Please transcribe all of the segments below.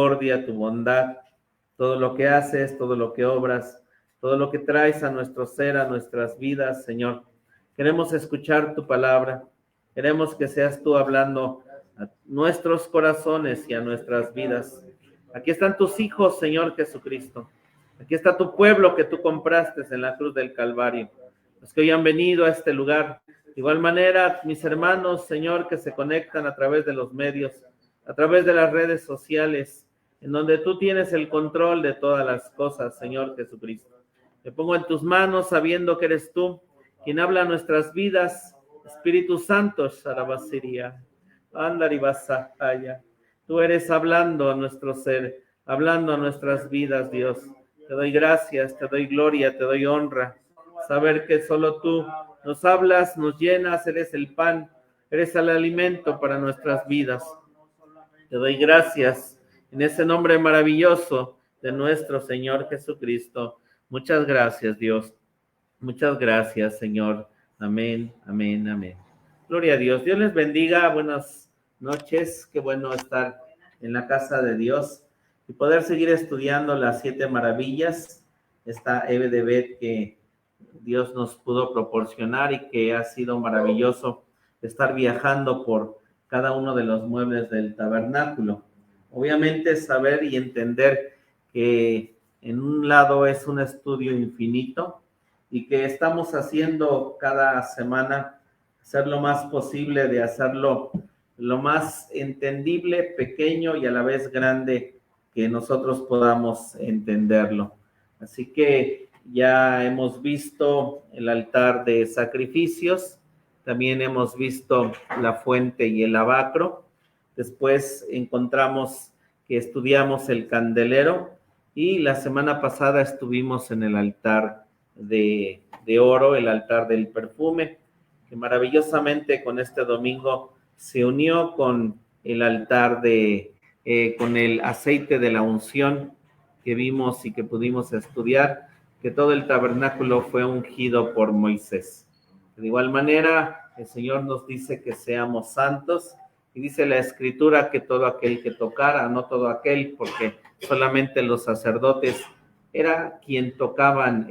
misericordia, tu bondad, todo lo que haces, todo lo que obras, todo lo que traes a nuestro ser, a nuestras vidas, Señor. Queremos escuchar tu palabra, queremos que seas tú hablando a nuestros corazones y a nuestras vidas. Aquí están tus hijos, Señor Jesucristo. Aquí está tu pueblo que tú compraste en la cruz del Calvario, los que hoy han venido a este lugar. De igual manera, mis hermanos, Señor, que se conectan a través de los medios, a través de las redes sociales, en donde tú tienes el control de todas las cosas, Señor Jesucristo. Me pongo en tus manos sabiendo que eres tú quien habla a nuestras vidas. Espíritu Santo, Sharabasiria, Andaribasaya. Tú eres hablando a nuestro ser, hablando a nuestras vidas, Dios. Te doy gracias, te doy gloria, te doy honra. Saber que solo tú nos hablas, nos llenas, eres el pan, eres el alimento para nuestras vidas. Te doy gracias en ese nombre maravilloso de nuestro Señor Jesucristo. Muchas gracias, Dios. Muchas gracias, Señor. Amén, amén, amén. Gloria a Dios. Dios les bendiga. Buenas noches. Qué bueno estar en la casa de Dios y poder seguir estudiando las 7 maravillas. Esta EBDB que Dios nos pudo proporcionar y que ha sido maravilloso estar viajando por cada uno de los muebles del tabernáculo. Obviamente saber y entender que en un lado es un estudio infinito y que estamos haciendo cada semana hacer lo más posible de hacerlo lo más entendible, pequeño y a la vez grande que nosotros podamos entenderlo. Así que ya hemos visto el altar de sacrificios, también hemos visto la fuente y el lavacro. Después encontramos que estudiamos el candelero y la semana pasada estuvimos en el altar de oro, el altar del perfume, que maravillosamente con este domingo se unió con el altar con el aceite de la unción que vimos y que pudimos estudiar, que todo el tabernáculo fue ungido por Moisés. De igual manera, el Señor nos dice que seamos santos, y dice la Escritura que todo aquel que tocara, no todo aquel, porque solamente los sacerdotes era quien tocaban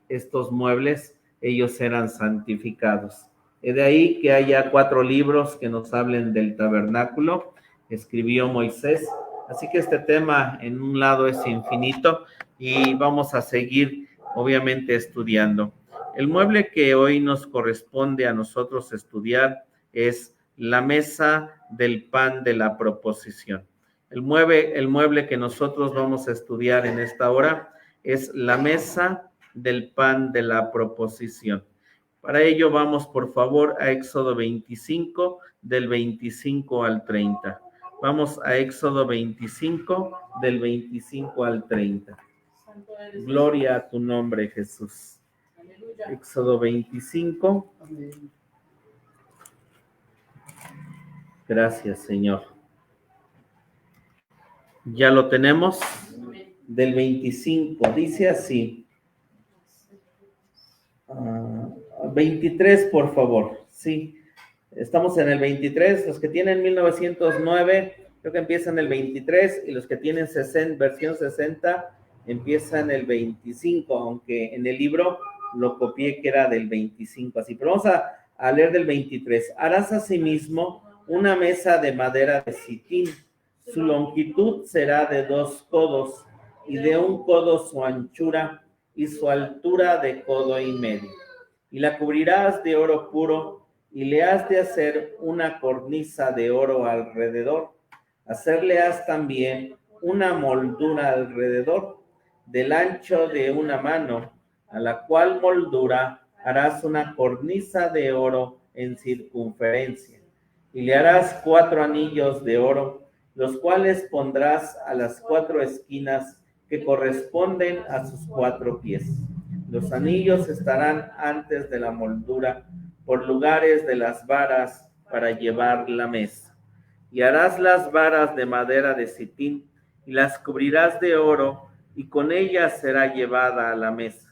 estos muebles, ellos eran santificados. De ahí que haya 4 libros que nos hablen del tabernáculo, escribió Moisés. Así que este tema en un lado es infinito y vamos a seguir obviamente estudiando. El mueble que hoy nos corresponde a nosotros estudiar es la mesa del pan de la proposición. El mueble que nosotros vamos a estudiar en esta hora es la mesa del pan de la proposición. Para ello vamos por favor a Éxodo 25, del 25 al 30. Vamos a Éxodo 25, del 25 al 30. Gloria a tu nombre, Jesús. Éxodo 25. Gracias, Señor. Ya lo tenemos. Del 25. Dice así. 23, por favor. Sí. Estamos en el 23. Los que tienen 1909, creo que empiezan el 23. Y los que tienen versión 60, empiezan el 25. Aunque en el libro lo copié que era del 25. Así. Pero vamos a leer del 23. Harás asimismo una mesa de madera de sitín. Su longitud será de 2 codos y de 1 codo su anchura y su altura de codo y medio. Y la cubrirás de oro puro y le has de hacer una cornisa de oro alrededor. Hacerle has también una moldura alrededor del ancho de una mano, a la cual moldura harás una cornisa de oro en circunferencia. Y le harás 4 anillos de oro, los cuales pondrás a las 4 esquinas que corresponden a sus 4 pies. Los anillos estarán antes de la moldura, por lugares de las varas para llevar la mesa. Y harás las varas de madera de sitín, y las cubrirás de oro, y con ellas será llevada a la mesa.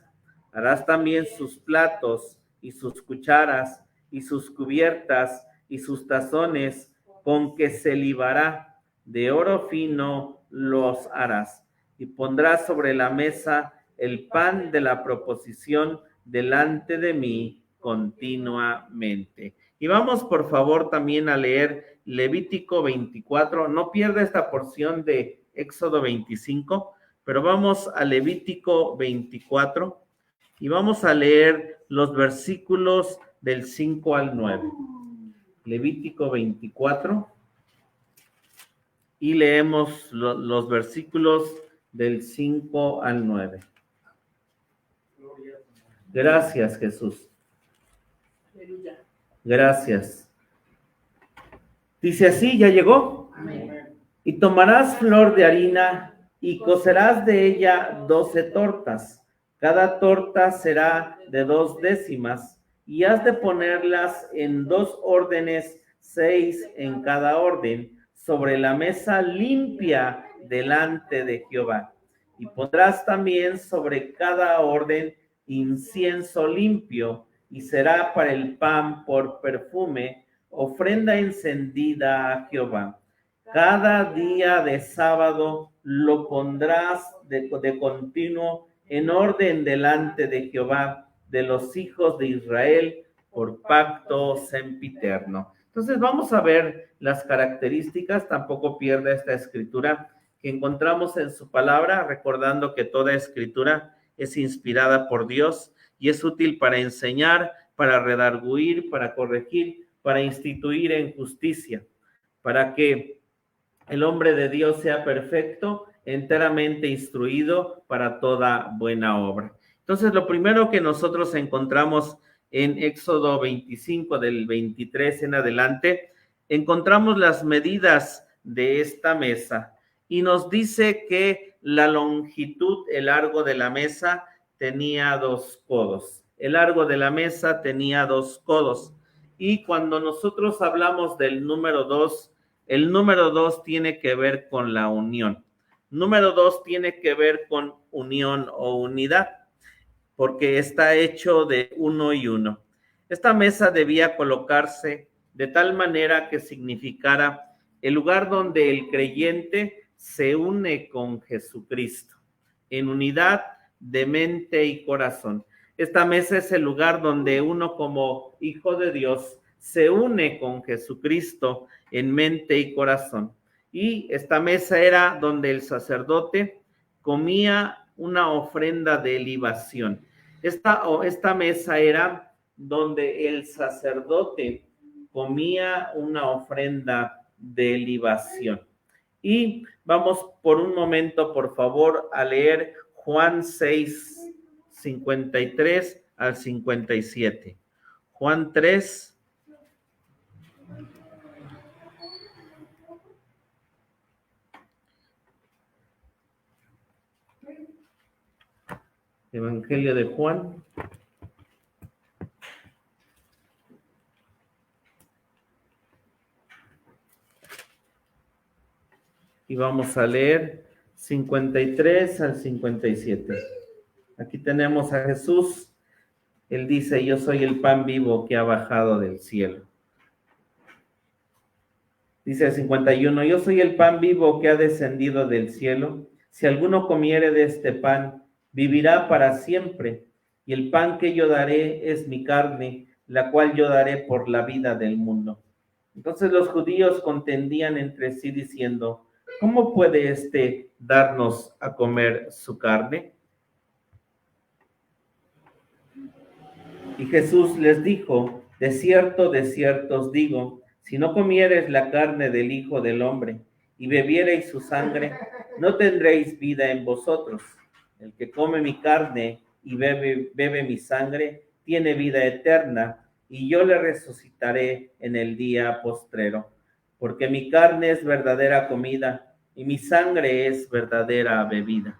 Harás también sus platos, y sus cucharas, y sus cubiertas, y sus tazones, con que se libará, de oro fino los harás, y pondrás sobre la mesa el pan de la proposición delante de mí continuamente. Y vamos por favor también a leer Levítico 24, no pierda esta porción de Éxodo 25, pero vamos a Levítico 24 y vamos a leer los versículos del 5 al 9. Levítico 24 y leemos los versículos del 5 al 9. Gracias, Jesús. Gracias. Dice así, ¿ya llegó? Amén. Y tomarás flor de harina y cocerás de ella 12 tortas. Cada torta será de 2 décimas, y has de ponerlas en 2 órdenes, 6 en cada orden, sobre la mesa limpia delante de Jehová. Y pondrás también sobre cada orden incienso limpio, y será para el pan por perfume, ofrenda encendida a Jehová. Cada día de sábado lo pondrás de continuo en orden delante de Jehová de los hijos de Israel por pacto sempiterno. Entonces vamos a ver las características, tampoco pierda esta escritura que encontramos en su palabra, recordando que toda escritura es inspirada por Dios y es útil para enseñar, para redarguir, para corregir, para instituir en justicia, para que el hombre de Dios sea perfecto, enteramente instruido para toda buena obra. Entonces, lo primero que nosotros encontramos en Éxodo 25, del 23 en adelante, encontramos las medidas de esta mesa y nos dice que la longitud, el largo de la mesa tenía 2 codos. El largo de la mesa tenía 2 codos. Y cuando nosotros hablamos del número 2, el número 2 tiene que ver con la unión. Número 2 tiene que ver con unión o unidad, porque está hecho de 1 y 1. Esta mesa debía colocarse de tal manera que significara el lugar donde el creyente se une con Jesucristo, en unidad de mente y corazón. Esta mesa es el lugar donde uno como hijo de Dios se une con Jesucristo en mente y corazón. Y esta mesa era donde el sacerdote comía una ofrenda de libación. Esta mesa era donde el sacerdote comía una ofrenda de libación. Y vamos por un momento, por favor, a leer Juan 6, 53 al 57. Juan 3. Evangelio de Juan. Y vamos a leer 53 al 57. Aquí tenemos a Jesús. Él dice, yo soy el pan vivo que ha bajado del cielo. Dice el 51, yo soy el pan vivo que ha descendido del cielo. Si alguno comiere de este pan, vivirá para siempre. Y el pan que yo daré es mi carne, la cual yo daré por la vida del mundo. Entonces los judíos contendían entre sí diciendo, ¿cómo puede éste darnos a comer su carne? Y Jesús les dijo, de cierto os digo, si no comiereis la carne del Hijo del Hombre y bebiereis su sangre, no tendréis vida en vosotros. El que come mi carne y bebe mi sangre, tiene vida eterna, y yo le resucitaré en el día postrero. Porque mi carne es verdadera comida, y mi sangre es verdadera bebida.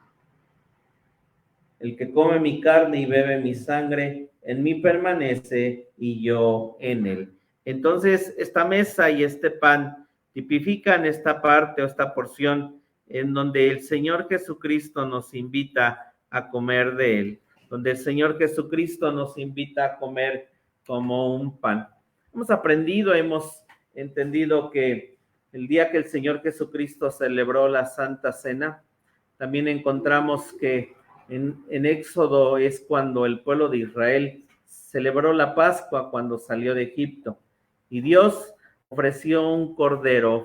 El que come mi carne y bebe mi sangre, en mí permanece y yo en él. Entonces, esta mesa y este pan tipifican esta parte o esta porción en donde el Señor Jesucristo nos invita a comer de él, donde el Señor Jesucristo nos invita a comer como un pan. Hemos aprendido, hemos entendido que el día que el Señor Jesucristo celebró la Santa Cena, también encontramos que en Éxodo es cuando el pueblo de Israel celebró la Pascua cuando salió de Egipto. Y Dios ofreció un cordero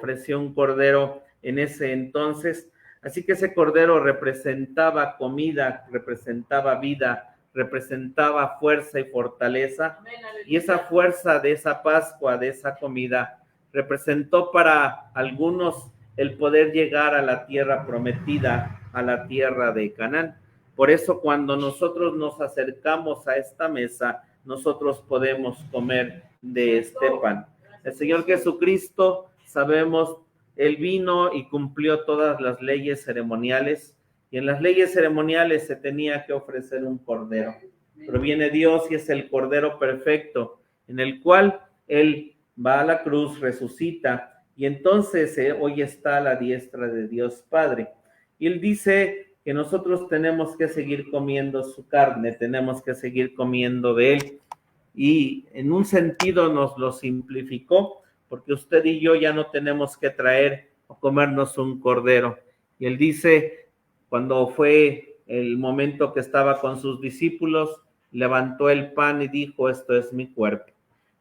en ese entonces. Así que ese cordero representaba comida, representaba vida, representaba fuerza y fortaleza. Y esa fuerza de esa Pascua, de esa comida, representó para algunos el poder llegar a la tierra prometida, a la tierra de Canaán. Por eso cuando nosotros nos acercamos a esta mesa, nosotros podemos comer de este pan. El Señor Jesucristo, sabemos, Él vino y cumplió todas las leyes ceremoniales, y en las leyes ceremoniales se tenía que ofrecer un cordero. Pero viene Dios y es el cordero perfecto, en el cual Él va a la cruz, resucita, y entonces hoy está a la diestra de Dios Padre. Y Él dice que nosotros tenemos que seguir comiendo su carne, tenemos que seguir comiendo de Él. Y en un sentido nos lo simplificó, porque usted y yo ya no tenemos que traer o comernos un cordero. Y Él dice, cuando fue el momento que estaba con sus discípulos, levantó el pan y dijo, esto es mi cuerpo.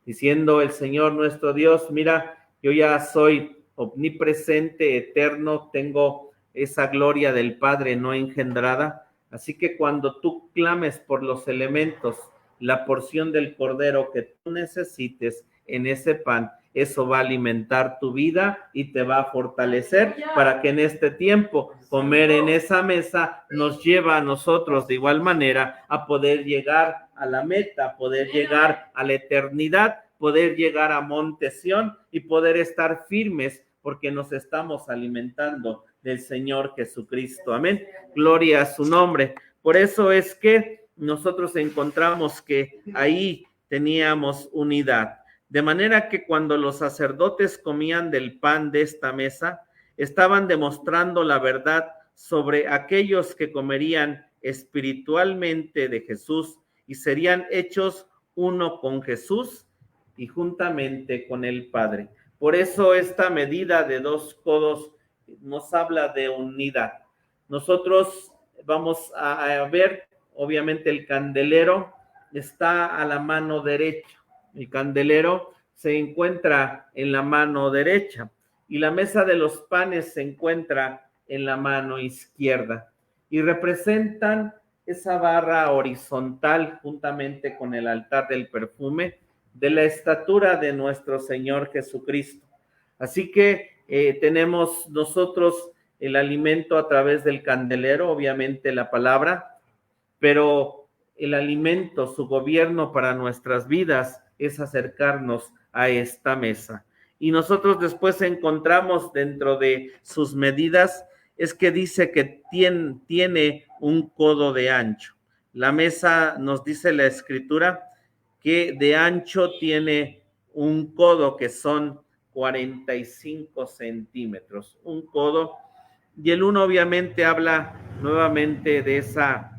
Diciendo el Señor nuestro Dios, mira, yo ya soy omnipresente, eterno, tengo esa gloria del Padre no engendrada, así que cuando tú clames por los elementos, la porción del cordero que tú necesites en ese pan, eso va a alimentar tu vida y te va a fortalecer para que en este tiempo comer en esa mesa nos lleva a nosotros de igual manera a poder llegar a la meta, poder llegar a la eternidad, poder llegar a Monte Sión y poder estar firmes porque nos estamos alimentando del Señor Jesucristo. Amén. Gloria a su nombre. Por eso es que nosotros encontramos que ahí teníamos unidad. De manera que cuando los sacerdotes comían del pan de esta mesa, estaban demostrando la verdad sobre aquellos que comerían espiritualmente de Jesús y serían hechos uno con Jesús y juntamente con el Padre. Por eso esta medida de 2 codos nos habla de unidad. Nosotros vamos a ver, obviamente el candelero está a la mano derecha. El candelero se encuentra en la mano derecha y la mesa de los panes se encuentra en la mano izquierda y representan esa barra horizontal juntamente con el altar del perfume de la estatura de nuestro Señor Jesucristo. Así que tenemos nosotros el alimento a través del candelero, obviamente la palabra, pero el alimento, su gobierno para nuestras vidas es acercarnos a esta mesa. Y nosotros después encontramos dentro de sus medidas, es que dice que tiene un codo de ancho. La mesa, nos dice la escritura, que de ancho tiene un codo que son 45 centímetros, un codo, y el uno obviamente habla nuevamente de esa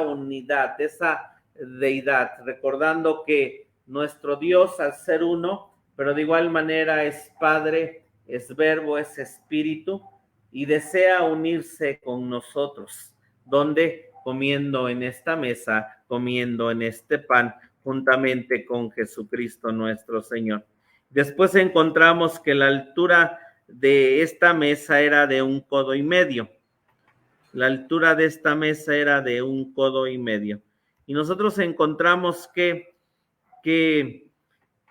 unidad, de esa deidad, recordando que nuestro Dios al ser uno, pero de igual manera es Padre, es Verbo, es Espíritu, y desea unirse con nosotros, donde comiendo en esta mesa, comiendo en este pan, juntamente con Jesucristo nuestro Señor. Después encontramos que la altura de esta mesa era de 1,5 codos. La altura de esta mesa era de 1,5 codos. Y nosotros encontramos que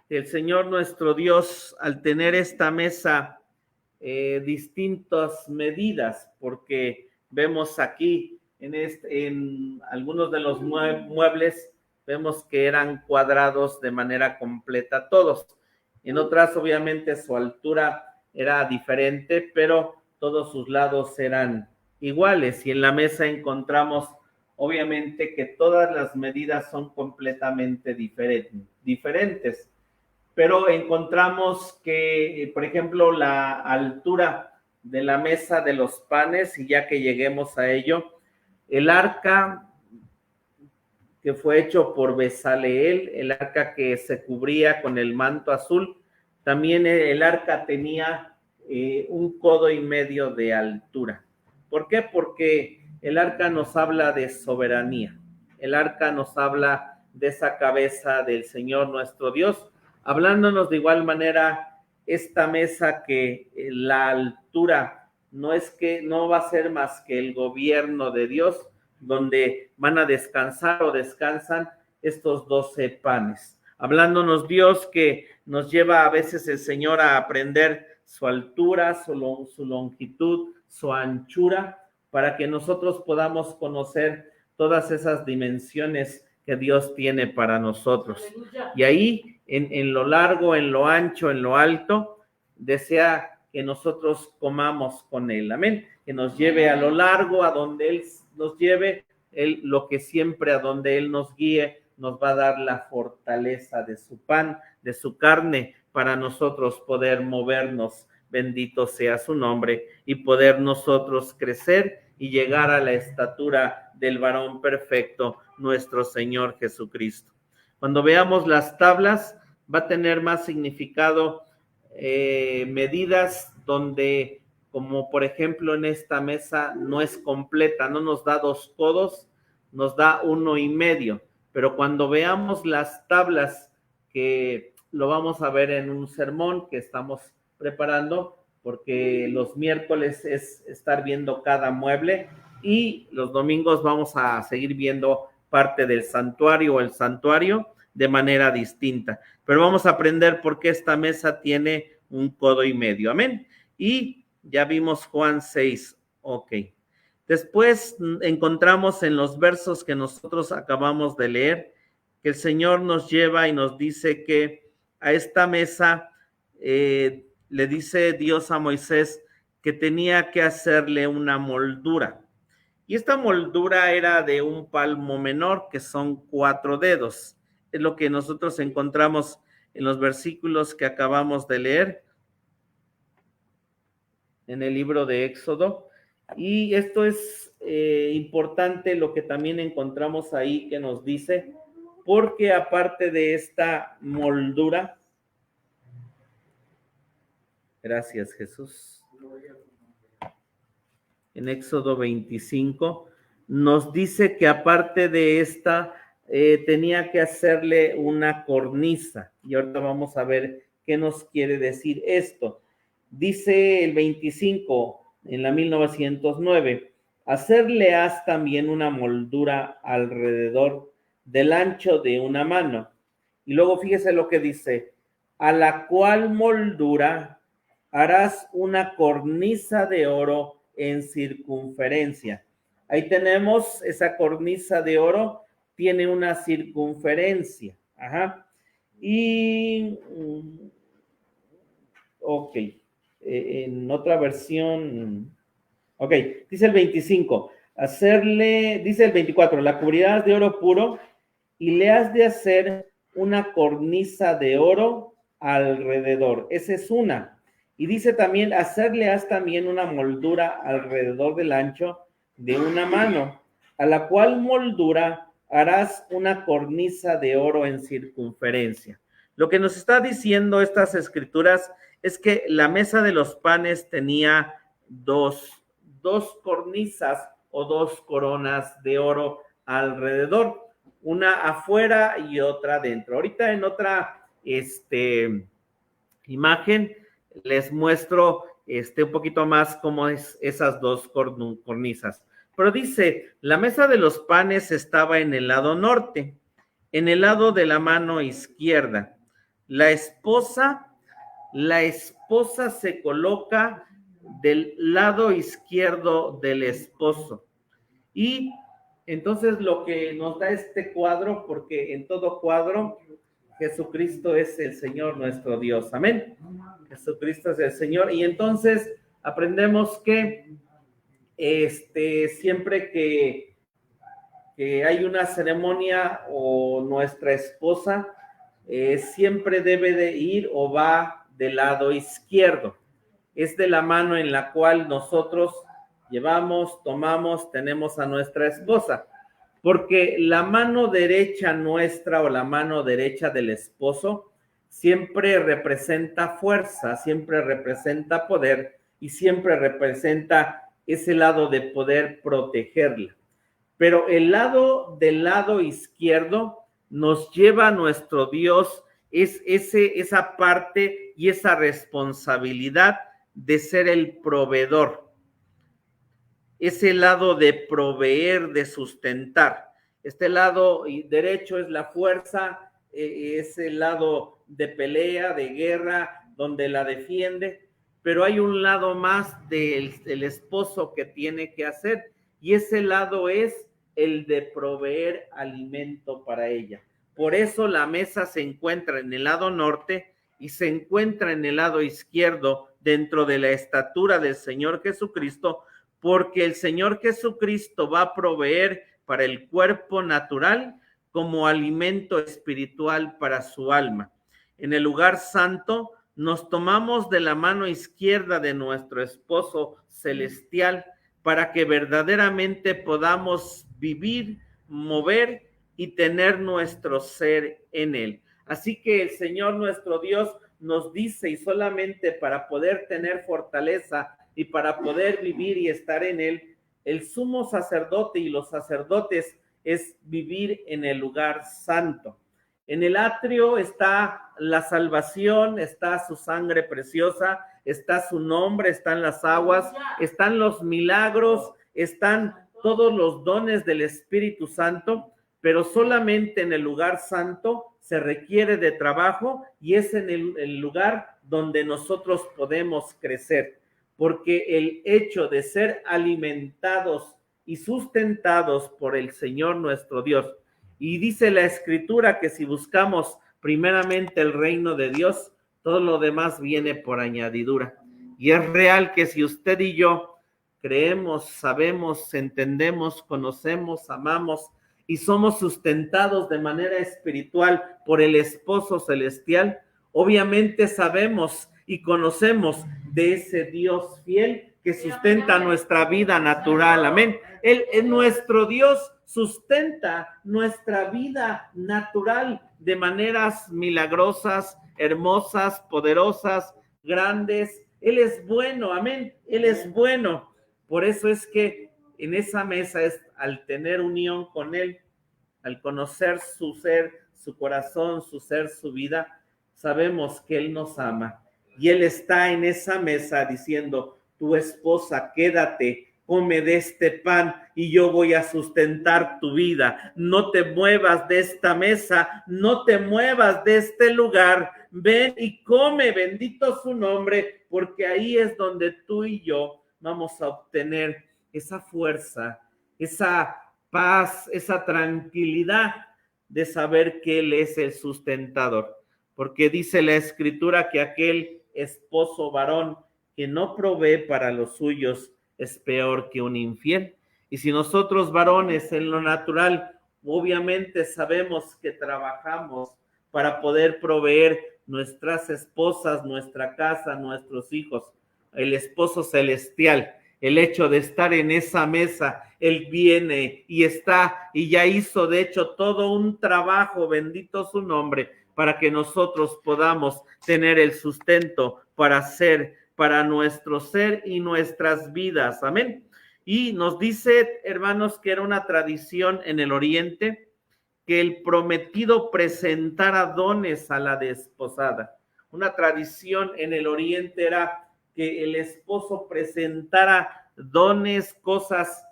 el Señor nuestro Dios, al tener esta mesa, distintas medidas, porque vemos aquí en algunos de los muebles, vemos que eran cuadrados de manera completa todos. En otras, obviamente, su altura era diferente, pero todos sus lados eran iguales. Y en la mesa encontramos, obviamente, que todas las medidas son completamente diferentes. Pero encontramos que, por ejemplo, la altura de la mesa de los panes, y ya que lleguemos a ello, el arca que fue hecho por Bezaleel, el arca que se cubría con el manto azul, también el arca tenía 1,5 codos de altura. ¿Por qué? Porque el arca nos habla de soberanía. El arca nos habla de esa cabeza del Señor nuestro Dios, hablándonos de igual manera esta mesa que la altura no va a ser más que el gobierno de Dios, donde van a descansar o descansan estos 12 panes. Hablándonos Dios que nos lleva a veces el Señor a aprender su altura, su longitud, su anchura, para que nosotros podamos conocer todas esas dimensiones que Dios tiene para nosotros. Y ahí, en lo largo, en lo ancho, en lo alto, desea que nosotros comamos con Él. Amén. Que nos lleve a lo largo, a donde Él nos lleve, Él, lo que siempre a donde Él nos guíe, nos va a dar la fortaleza de su pan, de su carne, para nosotros poder movernos. Bendito sea su nombre, y poder nosotros crecer y llegar a la estatura del varón perfecto, nuestro Señor Jesucristo. Cuando veamos las tablas, va a tener más significado medidas donde, como por ejemplo en esta mesa, no es completa, no nos da 2 codos, nos da 1,5. Pero cuando veamos las tablas, que lo vamos a ver en un sermón que estamos preparando, porque los miércoles es estar viendo cada mueble y los domingos vamos a seguir viendo parte del santuario o el santuario de manera distinta. Pero vamos a aprender por qué esta mesa tiene 1,5 codos. Amén. Y ya vimos Juan 6. Ok. Después encontramos en los versos que nosotros acabamos de leer que el Señor nos lleva y nos dice que a esta mesa le dice Dios a Moisés que tenía que hacerle una moldura. Y esta moldura era de un palmo menor, que son 4 dedos. Es lo que nosotros encontramos en los versículos que acabamos de leer en el libro de Éxodo. Y esto es importante, lo que también encontramos ahí que nos dice, porque aparte de esta moldura, gracias Jesús, en Éxodo 25, nos dice que aparte de esta, tenía que hacerle una cornisa. Y ahorita vamos a ver qué nos quiere decir esto. Dice el 25, en la 1909, hacerle haz también una moldura alrededor del ancho de una mano. Y luego fíjese lo que dice, a la cual moldura harás una cornisa de oro en circunferencia. Ahí tenemos esa cornisa de oro, tiene una circunferencia. Ajá. Y, ok, en otra versión, ok, dice el 25, dice el 24, la cubrirás de oro puro y le has de hacer una cornisa de oro alrededor. Esa es una. Y dice también, hacerle haz también una moldura alrededor del ancho de una mano, a la cual moldura harás una cornisa de oro en circunferencia. Lo que nos está diciendo estas escrituras es que la mesa de los panes tenía dos cornisas o 2 coronas de oro alrededor, una afuera y otra adentro. Ahorita en otra imagen les muestro un poquito más cómo es esas 2 cornisas. Pero dice, la mesa de los panes estaba en el lado norte, en el lado de la mano izquierda. La esposa se coloca del lado izquierdo del esposo. Y entonces lo que nos da este cuadro, porque en todo cuadro Jesucristo es el Señor nuestro Dios. Amén. Jesucristo es el Señor. Y entonces aprendemos que siempre que hay una ceremonia o nuestra esposa siempre debe de ir o va del lado izquierdo. Es de la mano en la cual nosotros llevamos, tomamos, tenemos a nuestra esposa. Porque la mano derecha nuestra o la mano derecha del esposo siempre representa fuerza, siempre representa poder y siempre representa ese lado de poder protegerla. Pero el lado del lado izquierdo nos lleva a nuestro Dios esa parte y esa responsabilidad de ser el proveedor, ese lado de proveer, de sustentar. Este lado derecho es la fuerza, es el lado de pelea, de guerra, donde la defiende, pero hay un lado más del esposo que tiene que hacer, y ese lado es el de proveer alimento para ella. Por eso la mesa se encuentra en el lado norte y se encuentra en el lado izquierdo dentro de la estatura del Señor Jesucristo, porque el Señor Jesucristo va a proveer para el cuerpo natural como alimento espiritual para su alma. En el lugar santo nos tomamos de la mano izquierda de nuestro esposo celestial para que verdaderamente podamos vivir, mover y tener nuestro ser en él. Así que el Señor nuestro Dios nos dice, y solamente para poder tener fortaleza y para poder vivir y estar en él, el sumo sacerdote y los sacerdotes es vivir en el lugar santo. En el atrio está la salvación, está su sangre preciosa, está su nombre, están las aguas, están los milagros, están todos los dones del Espíritu Santo, pero solamente en el lugar santo se requiere de trabajo y es en el lugar donde nosotros podemos crecer, porque el hecho de ser alimentados y sustentados por el Señor nuestro Dios, y dice la Escritura que si buscamos primeramente el reino de Dios, todo lo demás viene por añadidura. Y es real que si usted y yo creemos, sabemos, entendemos, conocemos, amamos y somos sustentados de manera espiritual por el esposo celestial, obviamente sabemos y conocemos de ese Dios fiel que sustenta nuestra vida natural. Amén. Él es nuestro Dios, sustenta nuestra vida natural de maneras milagrosas, hermosas, poderosas, grandes. Él es bueno, amén. Él es bueno. Por eso es que en esa mesa es al tener unión con Él, al conocer su ser, su corazón, su ser, su vida, sabemos que Él nos ama. Y Él está en esa mesa diciendo, tu esposa, quédate, come de este pan y yo voy a sustentar tu vida. No te muevas de esta mesa, no te muevas de este lugar. Ven y come, bendito su nombre, porque ahí es donde tú y yo vamos a obtener esa fuerza, esa paz, esa tranquilidad de saber que Él es el sustentador. Porque dice la Escritura que aquel esposo varón que no provee para los suyos es peor que un infiel. Y si nosotros varones en lo natural, obviamente sabemos que trabajamos para poder proveer nuestras esposas, nuestra casa, nuestros hijos, el esposo celestial, el hecho de estar en esa mesa, Él viene y está y ya hizo de hecho todo un trabajo, bendito su nombre, para que nosotros podamos tener el sustento para ser, para nuestro ser y nuestras vidas. Amén. Y nos dice, hermanos, que era una tradición en el Oriente que el prometido presentara dones a la desposada. Una tradición en el Oriente era que el esposo presentara dones, cosas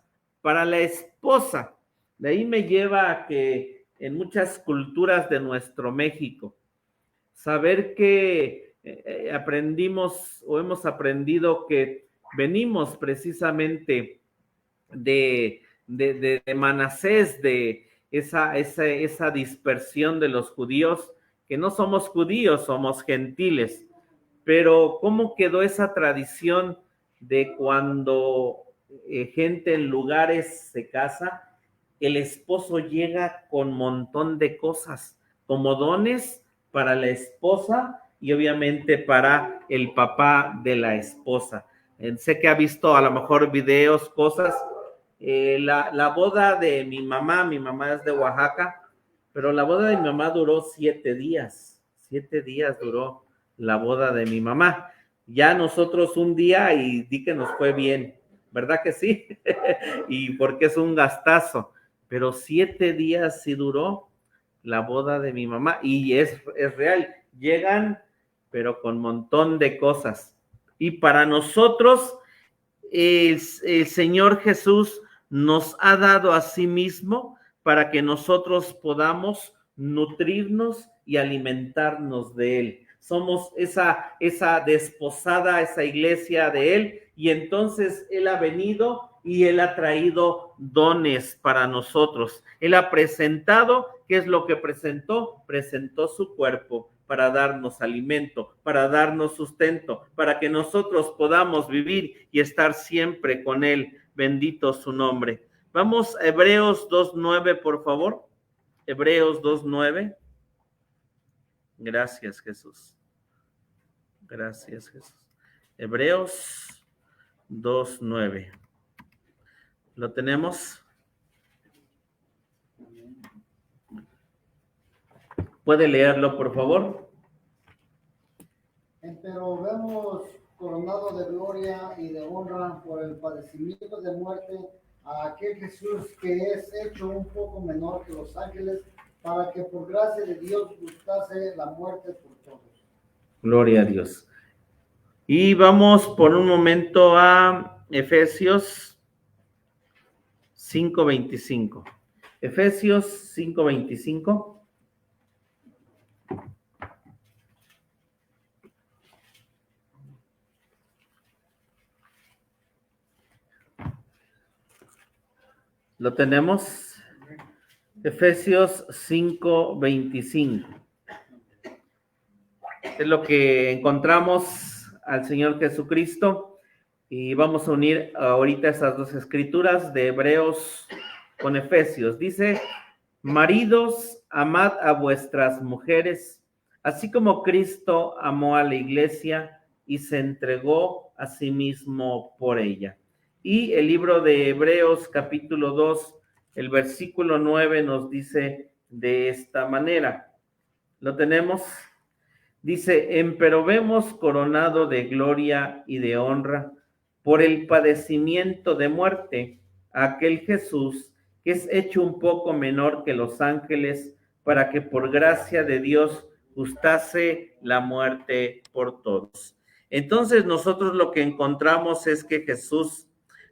para la esposa. De ahí me lleva a que en muchas culturas de nuestro México, saber que aprendimos o hemos aprendido que venimos precisamente de Manasés, de esa dispersión de los judíos, que no somos judíos, somos gentiles. Pero ¿cómo quedó esa tradición de cuando gente en lugares se casa, el esposo llega con un montón de cosas, como dones para la esposa y obviamente para el papá de la esposa? Sé que ha visto a lo mejor videos, cosas. La boda de mi mamá es de Oaxaca, pero la boda de mi mamá duró 7 días. 7 días duró la boda de mi mamá. Ya nosotros un día y di que nos fue bien, ¿verdad que sí? Y porque es un gastazo, pero 7 días sí duró la boda de mi mamá y es real, llegan pero con montón de cosas. Y para nosotros, el Señor Jesús nos ha dado a sí mismo para que nosotros podamos nutrirnos y alimentarnos de Él. Somos esa desposada, esa iglesia de Él, y entonces Él ha venido y Él ha traído dones para nosotros. Él ha presentado, ¿qué es lo que presentó? Presentó su cuerpo para darnos alimento, para darnos sustento, para que nosotros podamos vivir y estar siempre con Él. Bendito su nombre. Vamos a Hebreos 2:9, por favor. Hebreos 2:9. Gracias, Jesús. Gracias, Jesús. Hebreos 2:9. ¿Lo tenemos? ¿Puede leerlo, por favor? Pero vemos coronado de gloria y de honra por el padecimiento de muerte a aquel Jesús que es hecho un poco menor que los ángeles, para que por gracia de Dios gustase la muerte por todos. Gloria a Dios. Y vamos por un momento a Efesios 5:25. Efesios 5:25. ¿Lo tenemos? Efesios 5:25. Es lo que encontramos al Señor Jesucristo y vamos a unir ahorita esas dos escrituras de Hebreos con Efesios. Dice: maridos, amad a vuestras mujeres, así como Cristo amó a la iglesia y se entregó a sí mismo por ella. Y el libro de Hebreos capítulo 2, el versículo 9 nos dice de esta manera. ¿Lo tenemos? Dice: empero vemos coronado de gloria y de honra por el padecimiento de muerte a aquel Jesús que es hecho un poco menor que los ángeles, para que por gracia de Dios gustase la muerte por todos. Entonces nosotros lo que encontramos es que Jesús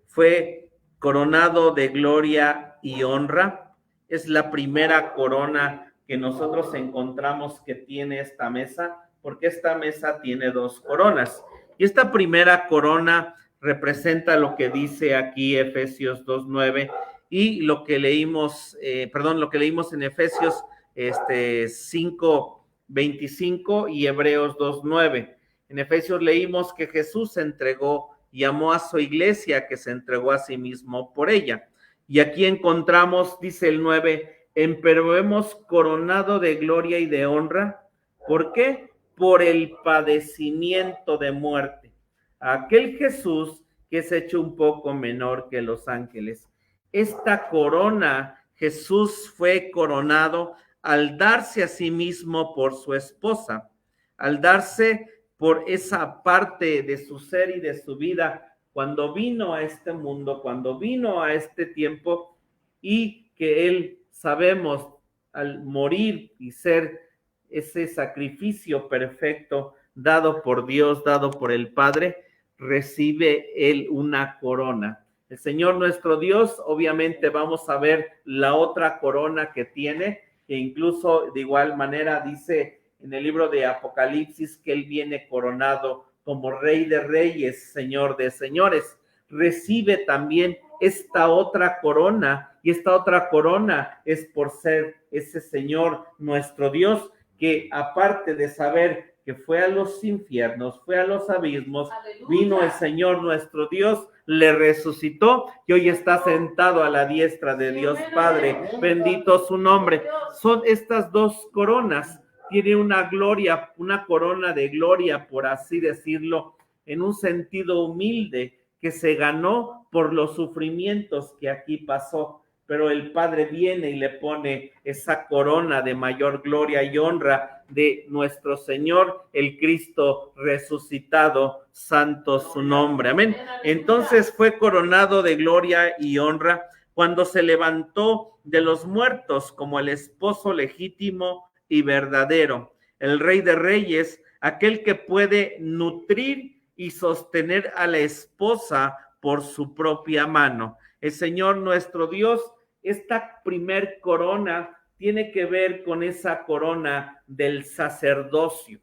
fue coronado de gloria y honra. Es la primera corona que nosotros encontramos que tiene esta mesa, porque esta mesa tiene 2 coronas. Y esta primera corona representa lo que dice aquí Efesios 2:9 y lo que leímos, lo que leímos en Efesios 5:25 y Hebreos 2:9. En Efesios leímos que Jesús se entregó y amó a su iglesia, que se entregó a sí mismo por ella. Y aquí encontramos, dice el 9, empero hemos coronado de gloria y de honra. ¿Por qué? Por el padecimiento de muerte. Aquel Jesús que es hecho un poco menor que los ángeles. Esta corona, Jesús fue coronado al darse a sí mismo por su esposa, al darse por esa parte de su ser y de su vida cuando vino a este mundo, cuando vino a este tiempo, y que él, sabemos, al morir y ser ese sacrificio perfecto dado por Dios, dado por el Padre, recibe él una corona. El Señor nuestro Dios, obviamente vamos a ver la otra corona que tiene, que incluso de igual manera dice en el libro de Apocalipsis que él viene coronado como Rey de Reyes, Señor de Señores. Recibe también esta otra corona, y esta otra corona es por ser ese Señor nuestro Dios, que aparte de saber que fue a los infiernos, fue a los abismos, ¡aleluya!, vino el Señor nuestro Dios, le resucitó y hoy está sentado a la diestra de Dios Padre. Bendito su nombre. Son estas 2 coronas. Tiene una gloria, una corona de gloria, por así decirlo, en un sentido humilde, que se ganó por los sufrimientos que aquí pasó. Pero el Padre viene y le pone esa corona de mayor gloria y honra de nuestro Señor, el Cristo resucitado, santo su nombre. Amén. Entonces fue coronado de gloria y honra cuando se levantó de los muertos como el esposo legítimo y verdadero, el Rey de Reyes, aquel que puede nutrir y sostener a la esposa por su propia mano. El Señor nuestro Dios, esta primer corona tiene que ver con esa corona del sacerdocio.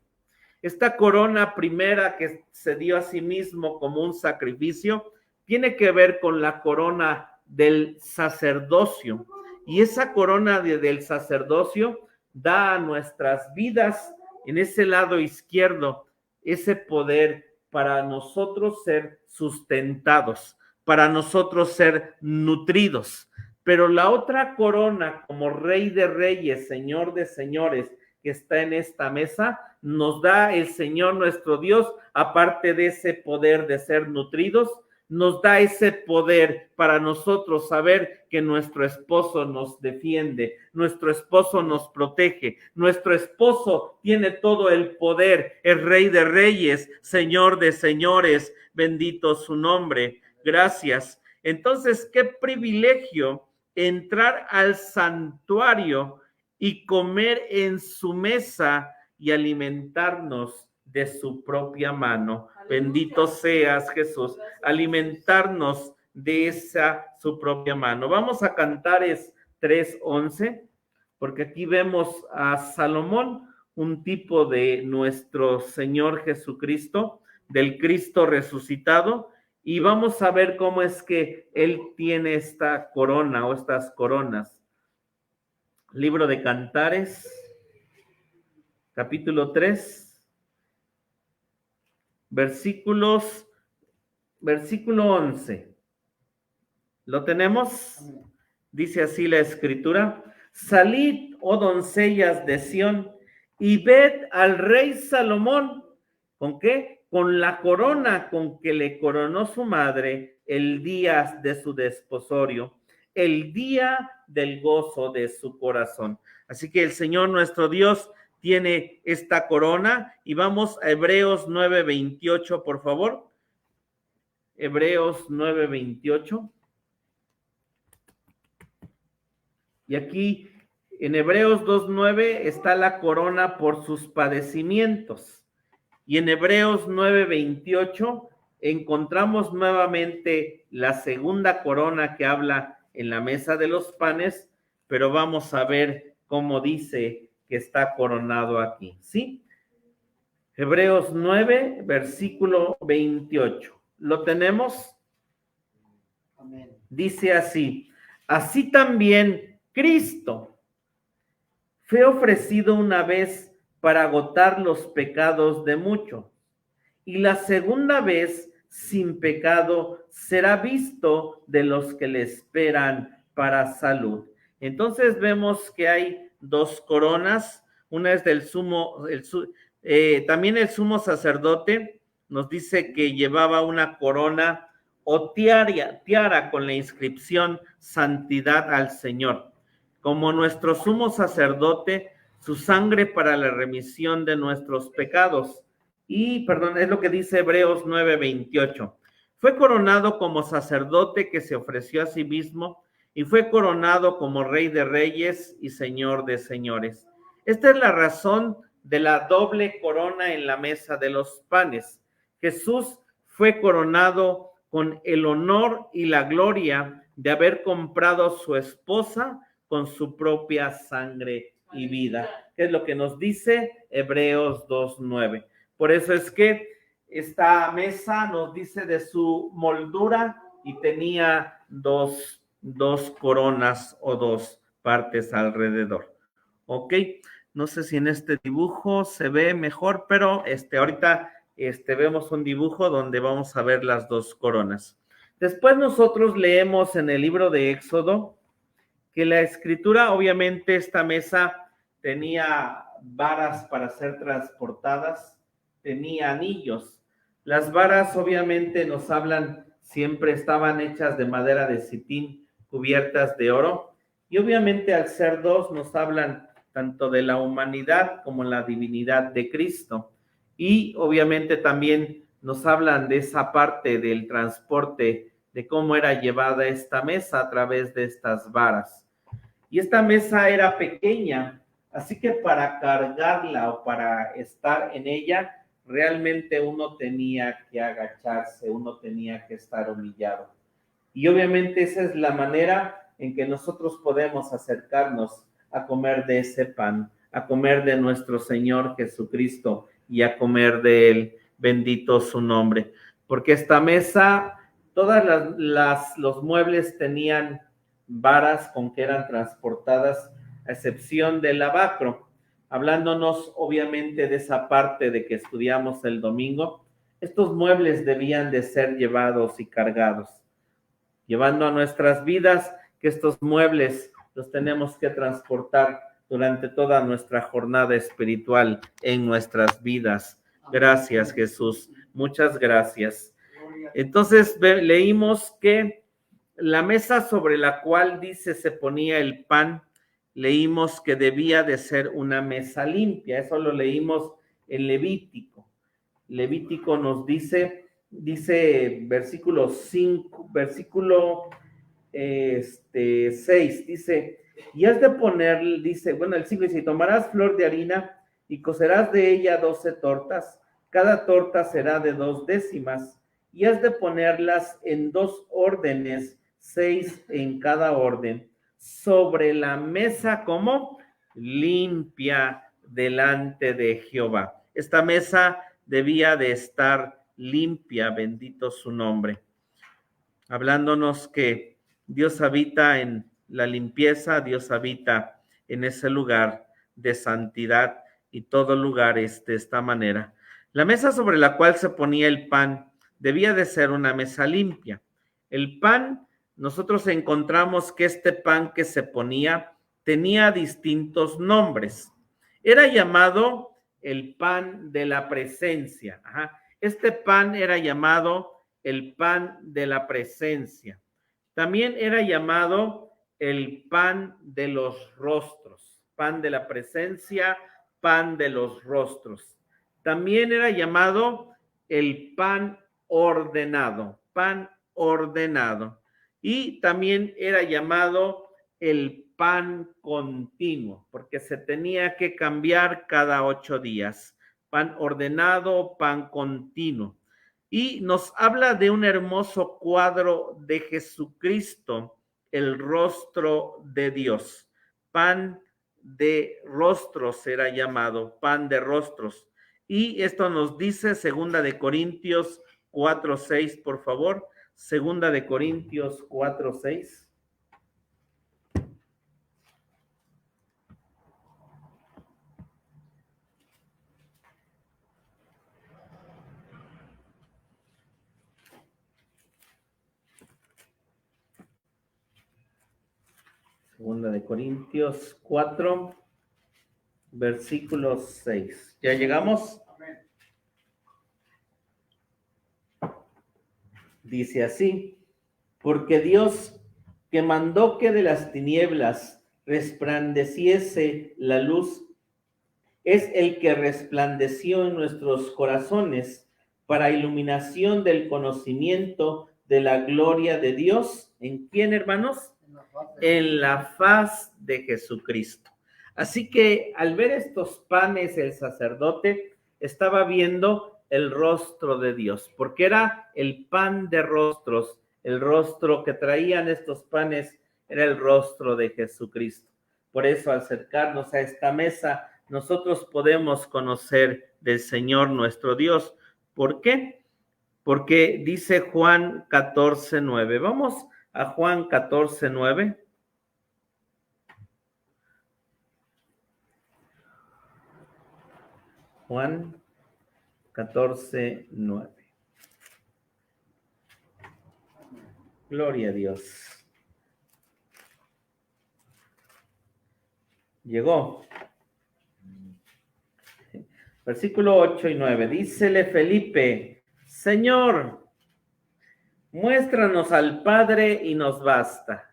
Esta corona primera que se dio a sí mismo como un sacrificio, tiene que ver con la corona del sacerdocio. Y esa corona del sacerdocio da a nuestras vidas, en ese lado izquierdo, ese poder para nosotros ser sustentados, para nosotros ser nutridos. Pero la otra corona, como Rey de Reyes, Señor de Señores, que está en esta mesa, nos da el Señor nuestro Dios, aparte de ese poder de ser nutridos, nos da ese poder para nosotros saber que nuestro esposo nos defiende, nuestro esposo nos protege, nuestro esposo tiene todo el poder, es Rey de Reyes, Señor de Señores, bendito su nombre. Gracias. Entonces, qué privilegio entrar al santuario y comer en su mesa y alimentarnos de su propia mano. Bendito seas, Jesús, alimentarnos de esa su propia mano. Vamos a Cantares 3:11, porque aquí vemos a Salomón, un tipo de nuestro Señor Jesucristo, del Cristo resucitado, y vamos a ver cómo es que él tiene esta corona o estas coronas. Libro de Cantares, capítulo 3, versículo 11. ¿Lo tenemos? Dice así la escritura: salid, oh doncellas de Sión, y ved al rey Salomón. ¿Con qué? Con la corona con que le coronó su madre el día de su desposorio, el día del gozo de su corazón. Así que el Señor nuestro Dios tiene esta corona, y vamos a Hebreos 9:28, por favor. Hebreos 9:28. Y aquí en Hebreos 2:9 está la corona por sus padecimientos. Y en Hebreos 9:28 encontramos nuevamente la segunda corona que habla en la mesa de los panes, pero vamos a ver cómo dice que está coronado aquí, ¿sí? Hebreos 9, versículo 28. ¿Lo tenemos? Amén. Dice así: así también Cristo fue ofrecido una vez para agotar los pecados de muchos, y la segunda vez sin pecado será visto de los que le esperan para salud. Entonces vemos que hay dos coronas, una es del también el sumo sacerdote nos dice que llevaba una corona o tiara con la inscripción santidad al Señor. Como nuestro sumo sacerdote, su sangre para la remisión de nuestros pecados. Y, perdón, es lo que dice Hebreos 9:28. Fue coronado como sacerdote que se ofreció a sí mismo, y fue coronado como Rey de Reyes y Señor de Señores. Esta es la razón de la doble corona en la mesa de los panes. Jesús fue coronado con el honor y la gloria de haber comprado a su esposa con su propia sangre y vida, que es lo que nos dice Hebreos 2:9. Por eso es que esta mesa nos dice de su moldura y tenía dos coronas o dos partes alrededor. Ok, no sé si en este dibujo se ve mejor, pero ahorita vemos un dibujo donde vamos a ver las dos coronas. Después nosotros leemos en el libro de Éxodo que la escritura, obviamente esta mesa tenía varas para ser transportadas, tenía anillos. Las varas obviamente nos hablan, siempre estaban hechas de madera de sitín, cubiertas de oro, y obviamente al ser dos nos hablan tanto de la humanidad como la divinidad de Cristo. Y obviamente también nos hablan de esa parte del transporte, de cómo era llevada esta mesa a través de estas varas. Y esta mesa era pequeña, así que para cargarla o para estar en ella, realmente uno tenía que agacharse, uno tenía que estar humillado. Y obviamente esa es la manera en que nosotros podemos acercarnos a comer de ese pan, a comer de nuestro Señor Jesucristo y a comer de Él. Bendito su nombre. Porque esta mesa, todas los muebles tenían varas con que eran transportadas, a excepción del lavacro. Hablándonos obviamente de esa parte de que estudiamos el domingo, estos muebles debían de ser llevados y cargados, llevando a nuestras vidas que estos muebles los tenemos que transportar durante toda nuestra jornada espiritual en nuestras vidas. Gracias, Jesús. Muchas gracias. Entonces leímos que la mesa sobre la cual dice se ponía el pan, leímos que debía de ser una mesa limpia. Eso lo leímos en Levítico. Levítico nos dice versículo 5, versículo 6, dice, y has de poner, dice, bueno, el 5 dice, tomarás flor de harina y cocerás de ella 12 tortas, cada torta será de 2 décimas, y has de ponerlas en 2 órdenes, 6 en cada orden, sobre la mesa como limpia delante de Jehová. Esta mesa debía de estar limpia, bendito su nombre. Hablándonos que Dios habita en la limpieza, Dios habita en ese lugar de santidad y todo lugar es de esta manera. La mesa sobre la cual se ponía el pan debía de ser una mesa limpia. El pan, nosotros encontramos que este pan que se ponía tenía distintos nombres. Era llamado el pan de la presencia. Este pan era llamado el pan de la presencia. También era llamado el pan de los rostros, pan de la presencia, pan de los rostros. También era llamado el pan ordenado, pan ordenado. Y también era llamado el pan continuo, porque se tenía que cambiar cada 8 días. Pan ordenado, pan continuo. Y nos habla de un hermoso cuadro de Jesucristo, el rostro de Dios. Pan de rostros era llamado, pan de rostros. Y esto nos dice 2 de Corintios 4:6, por favor. 2 de Corintios 4:6. Segunda de Corintios 4, versículo 6. ¿Ya llegamos? Dice así, porque Dios que mandó que de las tinieblas resplandeciese la luz, es el que resplandeció en nuestros corazones para iluminación del conocimiento de la gloria de Dios. ¿En quién, hermanos? En la faz de Jesucristo. Así que al ver estos panes, el sacerdote estaba viendo el rostro de Dios, porque era el pan de rostros, el rostro que traían estos panes era el rostro de Jesucristo. Por eso, al acercarnos a esta mesa, nosotros podemos conocer del Señor nuestro Dios. ¿Por qué? Porque dice Juan 14:9. Vamos a Juan 14:9. Juan 14:9. Gloria a Dios. Llegó. Versículo 8 y 9. Dícele Felipe, Señor, muéstranos al Padre y nos basta.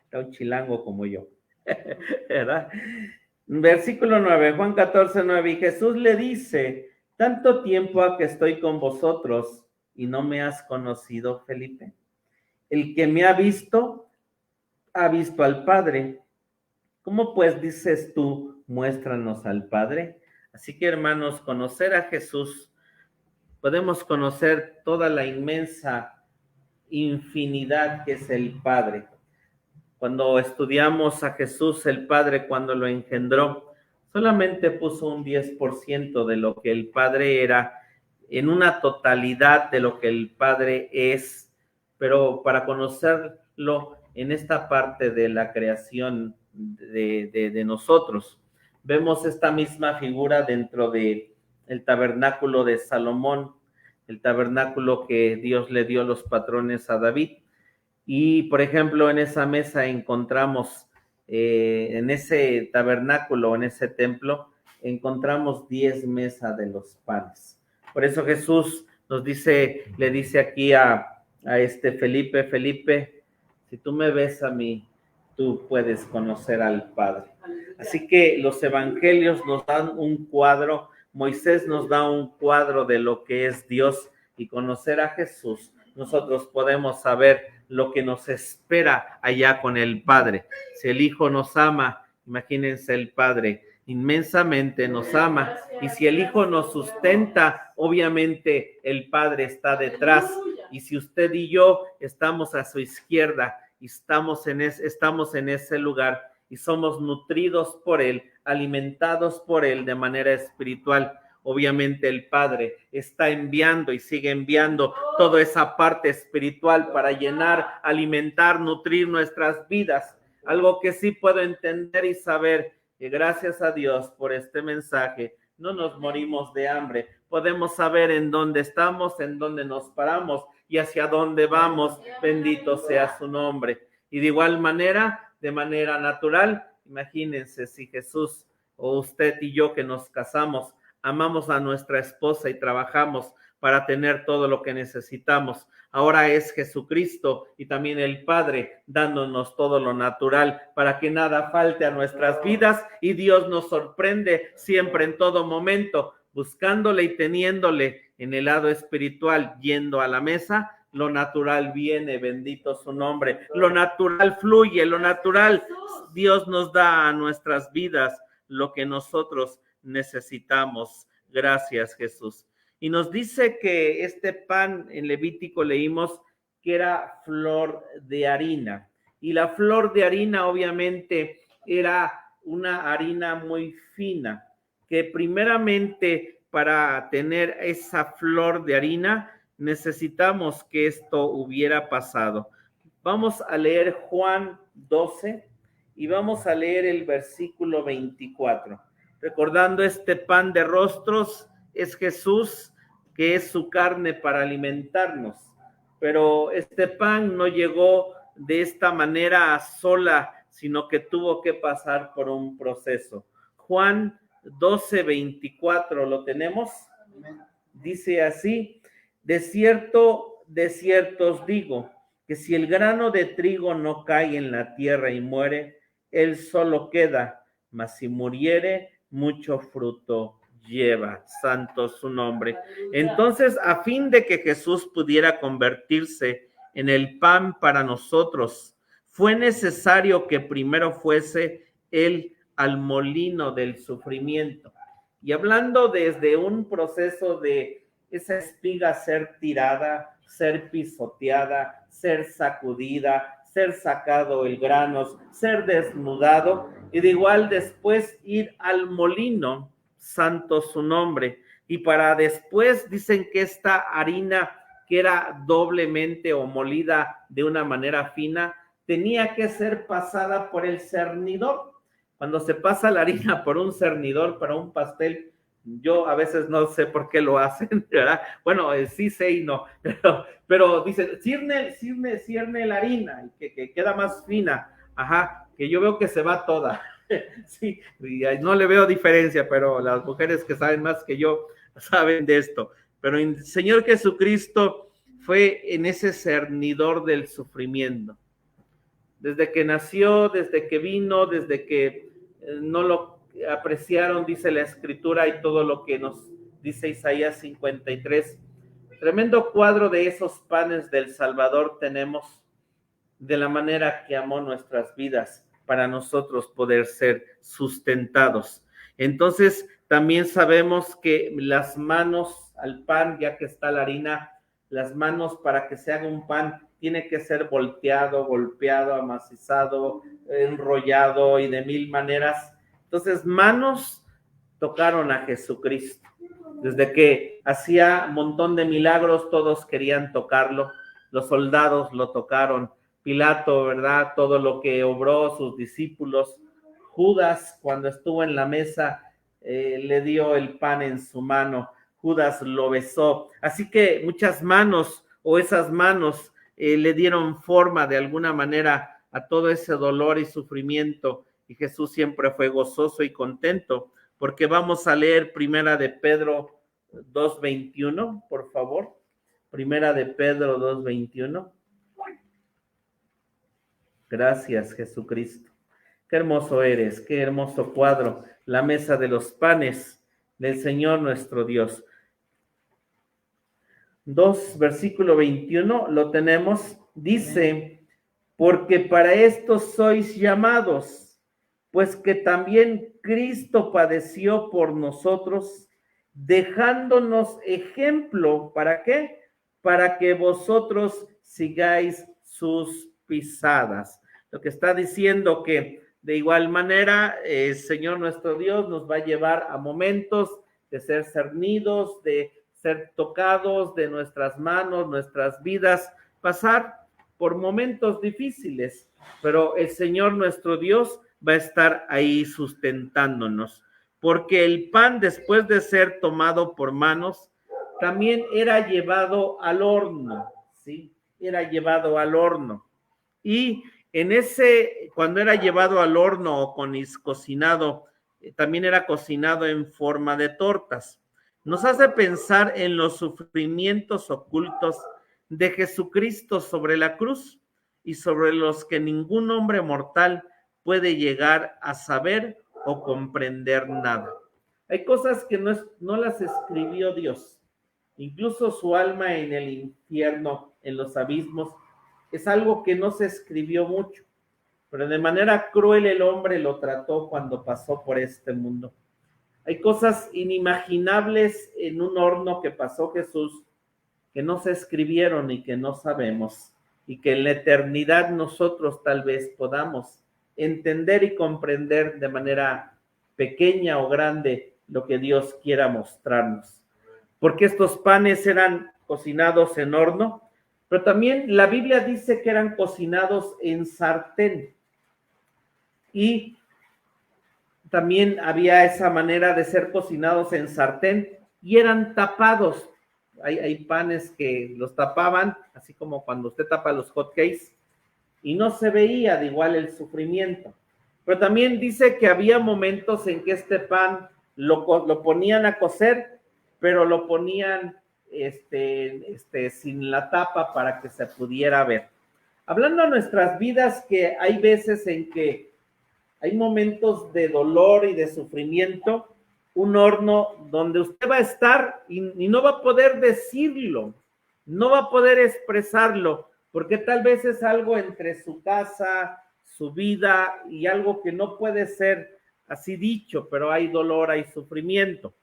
Está un chilango como yo, ¿verdad? Versículo 9, Juan 14, 9, y Jesús le dice, tanto tiempo ha que estoy con vosotros y no me has conocido, Felipe. El que me ha visto al Padre. ¿Cómo pues dices tú, muéstranos al Padre? Así que, hermanos, conocer a Jesús, podemos conocer toda la inmensa infinidad que es el Padre. Cuando estudiamos a Jesús, el Padre, cuando lo engendró, solamente puso un 10% de lo que el Padre era, en una totalidad de lo que el Padre es, pero para conocerlo en esta parte de la creación de nosotros. Vemos esta misma figura dentro del tabernáculo de Salomón, el tabernáculo que Dios le dio los patrones a David. Y, por ejemplo, en esa mesa encontramos, en ese tabernáculo, en ese templo, encontramos 10 mesas de los panes. Por eso Jesús nos dice, le dice aquí a Felipe, Felipe, si tú me ves a mí, tú puedes conocer al Padre. Así que los evangelios nos dan un cuadro, Moisés nos da un cuadro de lo que es Dios, y conocer a Jesús, nosotros podemos saber lo que nos espera allá con el Padre. Si el Hijo nos ama, imagínense el Padre, inmensamente nos ama, y si el Hijo nos sustenta, obviamente el Padre está detrás, y si usted y yo estamos a su izquierda, y estamos en ese lugar, y somos nutridos por Él, alimentados por Él de manera espiritual, obviamente el Padre está enviando y sigue enviando toda esa parte espiritual para llenar, alimentar, nutrir nuestras vidas. Algo que sí puedo entender y saber, que gracias a Dios por este mensaje, no nos morimos de hambre. Podemos saber en dónde estamos, en dónde nos paramos y hacia dónde vamos. Bendito sea su nombre. Y de igual manera, de manera natural, imagínense si Jesús o usted y yo que nos casamos, amamos a nuestra esposa y trabajamos para tener todo lo que necesitamos. Ahora es Jesucristo y también el Padre dándonos todo lo natural para que nada falte a nuestras vidas, y Dios nos sorprende siempre en todo momento, buscándole y teniéndole en el lado espiritual, yendo a la mesa. Lo natural viene, bendito su nombre. Lo natural fluye, lo natural Dios nos da a nuestras vidas lo que nosotros necesitamos. Gracias, Jesús. Y nos dice que este pan en Levítico leímos que era flor de harina. Y la flor de harina obviamente era una harina muy fina, que primeramente para tener esa flor de harina necesitamos que esto hubiera pasado. Vamos a leer Juan 12 y vamos a leer el versículo 24. Recordando este pan de rostros, es Jesús, que es su carne para alimentarnos. Pero este pan no llegó de esta manera sola, sino que tuvo que pasar por un proceso. Juan 12, 24, ¿lo tenemos? Dice así: de cierto os digo, que si el grano de trigo no cae en la tierra y muere, él solo queda, mas si muriere, mucho fruto lleva. Santo su nombre. Entonces, a fin de que Jesús pudiera convertirse en el pan para nosotros, fue necesario que primero fuese él al molino del sufrimiento. Y hablando desde un proceso de esa espiga ser tirada, ser pisoteada, ser sacudida, ser sacado el grano, ser desnudado, y de igual después ir al molino, santo su nombre, y para después dicen que esta harina que era doblemente o molida de una manera fina, tenía que ser pasada por el cernidor. Cuando se pasa la harina por un cernidor para un pastel, yo a veces no sé por qué lo hacen, ¿verdad? Bueno, sí sé y no, pero dicen, cierne la harina, que queda más fina, ajá, que yo veo que se va toda, sí, y no le veo diferencia, pero las mujeres que saben más que yo saben de esto. Pero el Señor Jesucristo fue en ese cernidor del sufrimiento. Desde que nació, desde que vino, desde que no lo apreciaron, dice la Escritura, y todo lo que nos dice Isaías 53. Tremendo cuadro de esos panes del Salvador tenemos, de la manera que amó nuestras vidas para nosotros poder ser sustentados. Entonces, también sabemos que las manos al pan, ya que está la harina, las manos para que se haga un pan, tiene que ser volteado, golpeado, amacizado, enrollado y de mil maneras. Entonces, manos tocaron a Jesucristo. Desde que hacía un montón de milagros, todos querían tocarlo. Los soldados lo tocaron. Pilato, ¿verdad? Todo lo que obró, sus discípulos. Judas, cuando estuvo en la mesa, le dio el pan en su mano. Judas lo besó. Así que muchas manos, o esas manos, le dieron forma de alguna manera a todo ese dolor y sufrimiento. Y Jesús siempre fue gozoso y contento, porque vamos a leer Primera de Pedro 2:21, por favor. Primera de Pedro 2:21. Gracias, Jesucristo. Qué hermoso eres, qué hermoso cuadro, la mesa de los panes del Señor nuestro Dios. 2, versículo 21, lo tenemos, dice, porque para esto sois llamados, pues que también Cristo padeció por nosotros, dejándonos ejemplo, ¿para qué? Para que vosotros sigáis sus pisadas. Lo que está diciendo que de igual manera el Señor nuestro Dios nos va a llevar a momentos de ser cernidos, de ser tocados, de nuestras manos, nuestras vidas, pasar por momentos difíciles, pero el Señor nuestro Dios va a estar ahí sustentándonos, porque el pan, después de ser tomado por manos, también era llevado al horno, ¿sí? Era llevado al horno. Y cuando era llevado al horno o cocinado, también era cocinado en forma de tortas. Nos hace pensar en los sufrimientos ocultos de Jesucristo sobre la cruz y sobre los que ningún hombre mortal puede llegar a saber o comprender nada. Hay cosas que no las escribió Dios. Incluso su alma en el infierno, en los abismos, es algo que no se escribió mucho, pero de manera cruel el hombre lo trató cuando pasó por este mundo. Hay cosas inimaginables en un horno que pasó Jesús, que no se escribieron y que no sabemos, y que en la eternidad nosotros tal vez podamos entender y comprender de manera pequeña o grande lo que Dios quiera mostrarnos. Porque estos panes eran cocinados en horno, pero también la Biblia dice que eran cocinados en sartén. Y también había esa manera de ser cocinados en sartén y eran tapados. Hay panes que los tapaban, así como cuando usted tapa los hot cakes, y no se veía de igual el sufrimiento. Pero también dice que había momentos en que este pan lo ponían a cocer, pero lo ponían sin la tapa para que se pudiera ver. Hablando de nuestras vidas, que hay veces en que hay momentos de dolor y de sufrimiento, un horno donde usted va a estar y no va a poder decirlo, no va a poder expresarlo, porque tal vez es algo entre su casa, su vida y algo que no puede ser así dicho, pero hay dolor, hay sufrimiento.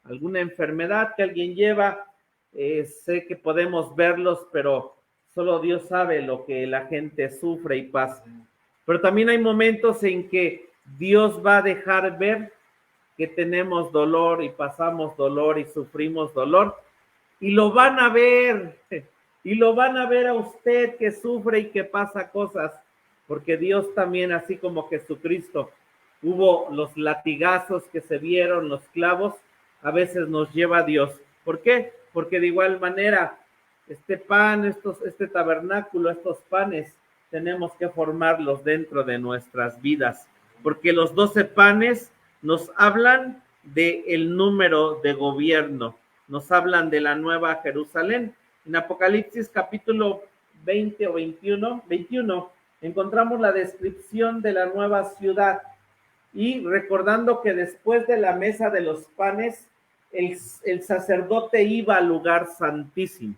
Alguna enfermedad que alguien lleva, sé que podemos verlos, pero solo Dios sabe lo que la gente sufre y pasa. Pero también hay momentos en que Dios va a dejar ver que tenemos dolor y pasamos dolor y sufrimos dolor, y lo van a ver, y lo van a ver a usted que sufre y que pasa cosas, porque Dios también, así como Jesucristo, hubo los latigazos que se vieron, los clavos, a veces nos lleva a Dios. ¿Por qué? Porque de igual manera, este pan, este tabernáculo, estos panes, tenemos que formarlos dentro de nuestras vidas, porque los 12 panes nos hablan del número de gobierno, nos hablan de la nueva Jerusalén. En Apocalipsis capítulo 20 o 21, encontramos la descripción de la nueva ciudad, y recordando que después de la mesa de los panes, el sacerdote iba al lugar santísimo,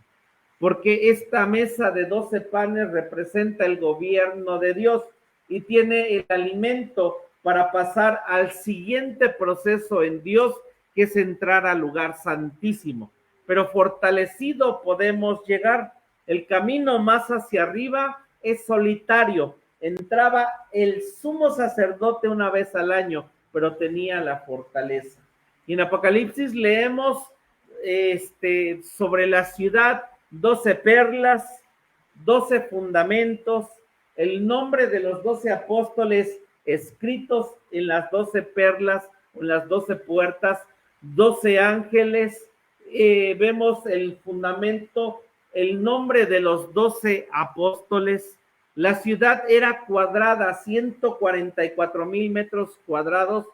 porque esta mesa de 12 panes representa el gobierno de Dios y tiene el alimento para pasar al siguiente proceso en Dios, que es entrar al lugar santísimo. Pero fortalecido podemos llegar. El camino más hacia arriba es solitario. Entraba el sumo sacerdote una vez al año, pero tenía la fortaleza. Y en Apocalipsis leemos sobre la ciudad, 12 perlas, 12 fundamentos, el nombre de los 12 apóstoles escritos en las 12 perlas, en las 12 puertas, 12 ángeles, vemos el fundamento, el nombre de los 12 apóstoles. La ciudad era cuadrada, 144,000 metros cuadrados,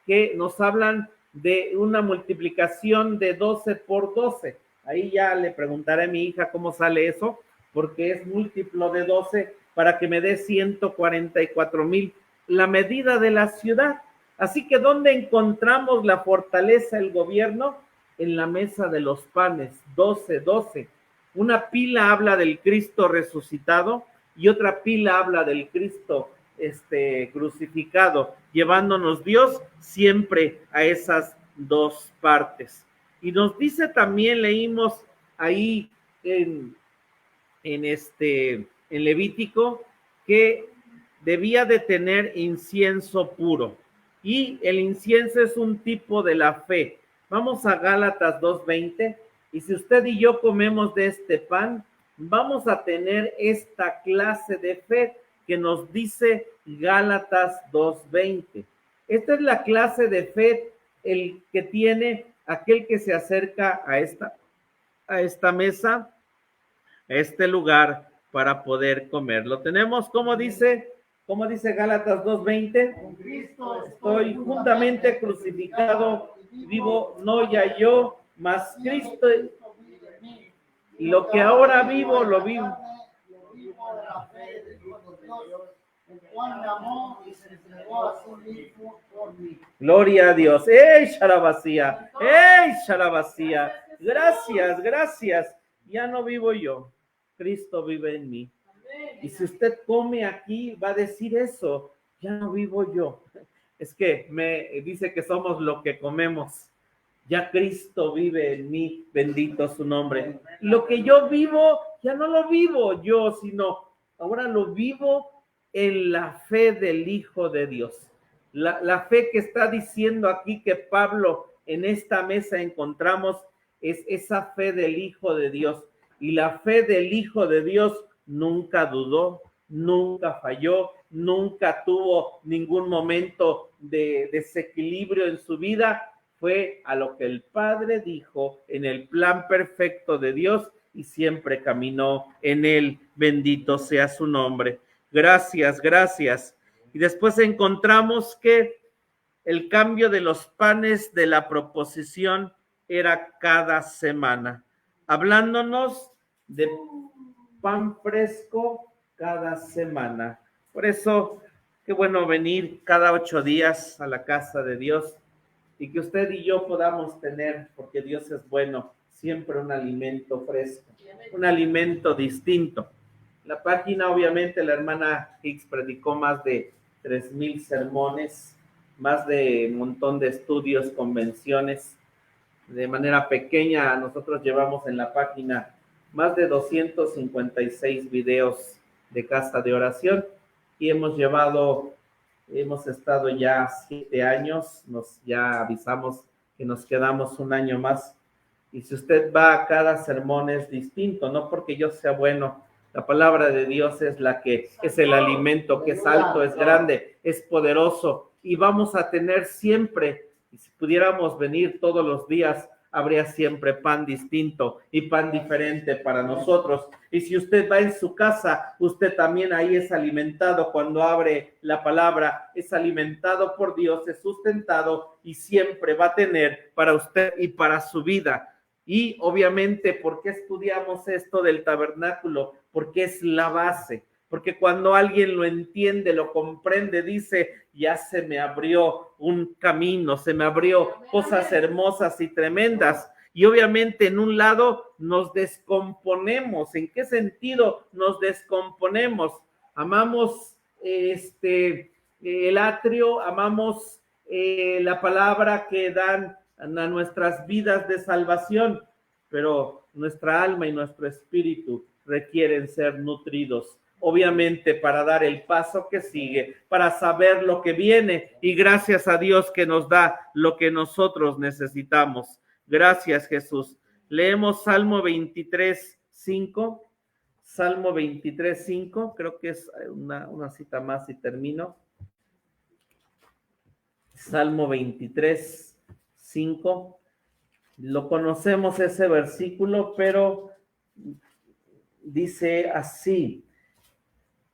que nos hablan de una multiplicación de 12 por 12. Ahí ya le preguntaré a mi hija cómo sale eso, porque es múltiplo de 12 para que me dé 144,000, la medida de la ciudad. Así que ¿dónde encontramos la fortaleza, el gobierno? En la mesa de los panes, 12, 12. Una pila habla del Cristo resucitado y otra pila habla del Cristo crucificado, llevándonos Dios siempre a esas dos partes. Y nos dice también, leímos ahí en Levítico, que debía de tener incienso puro, y el incienso es un tipo de la fe. Vamos a Gálatas 2:20, y si usted y yo comemos de este pan, vamos a tener esta clase de fe que nos dice Gálatas 2:20. Esta es la clase de fe el que tiene aquel que se acerca a esta mesa, a este lugar, para poder comer. Lo tenemos, ¿cómo dice Gálatas 2:20? Estoy juntamente crucificado, vivo no ya yo, mas Cristo, y lo que ahora vivo, lo vivo. Gloria a Dios. ¡Ey, Sharabasía! ¡Ey, Sharabasía! Gracias, gracias. Ya no vivo yo, Cristo vive en mí. Y si usted come aquí, va a decir eso, ya no vivo yo. Es que me dice que somos lo que comemos. Ya Cristo vive en mí, bendito su nombre. Lo que yo vivo, ya no lo vivo yo, sino ahora lo vivo en la fe del Hijo de Dios. La fe que está diciendo aquí que Pablo en esta mesa encontramos es esa fe del Hijo de Dios. Y la fe del Hijo de Dios nunca dudó, nunca falló, nunca tuvo ningún momento de desequilibrio en su vida. Fue a lo que el Padre dijo en el plan perfecto de Dios y siempre caminó en él. Bendito sea su nombre. Gracias, gracias. Y después encontramos que el cambio de los panes de la proposición era cada semana, hablándonos de pan fresco cada semana. Por eso, qué bueno venir cada 8 días a la casa de Dios y que usted y yo podamos tener, porque Dios es bueno, siempre un alimento fresco, un alimento distinto. La página, obviamente, la hermana Hicks predicó más de 3,000 sermones, más de un montón de estudios, convenciones. De manera pequeña, nosotros llevamos en la página más de 256 videos de casa de oración y hemos estado ya 7 años, ya avisamos que nos quedamos un año más. Y si usted va a cada sermón es distinto, no porque yo sea bueno. La palabra de Dios es la que es el alimento, que es alto, es grande, es poderoso, y vamos a tener siempre, y si pudiéramos venir todos los días, habría siempre pan distinto y pan diferente para nosotros. Y si usted va en su casa, usted también ahí es alimentado cuando abre la palabra, es alimentado por Dios, es sustentado y siempre va a tener para usted y para su vida. Y obviamente, ¿por qué estudiamos esto del tabernáculo? Porque es la base. porque cuando alguien lo entiende, lo comprende, dice, ya se me abrió un camino, se me abrió cosas hermosas y tremendas. Y obviamente en un lado nos descomponemos. ¿En qué sentido nos descomponemos? Amamos el atrio, amamos la palabra que dan a nuestras vidas de salvación, pero nuestra alma y nuestro espíritu requieren ser nutridos, obviamente para dar el paso que sigue, para saber lo que viene, y gracias a Dios que nos da lo que nosotros necesitamos. Gracias, Jesús. Leemos Salmo 23:5. Salmo 23:5, creo que es una cita más y termino. Salmo 23:5. Lo conocemos ese versículo, pero dice así,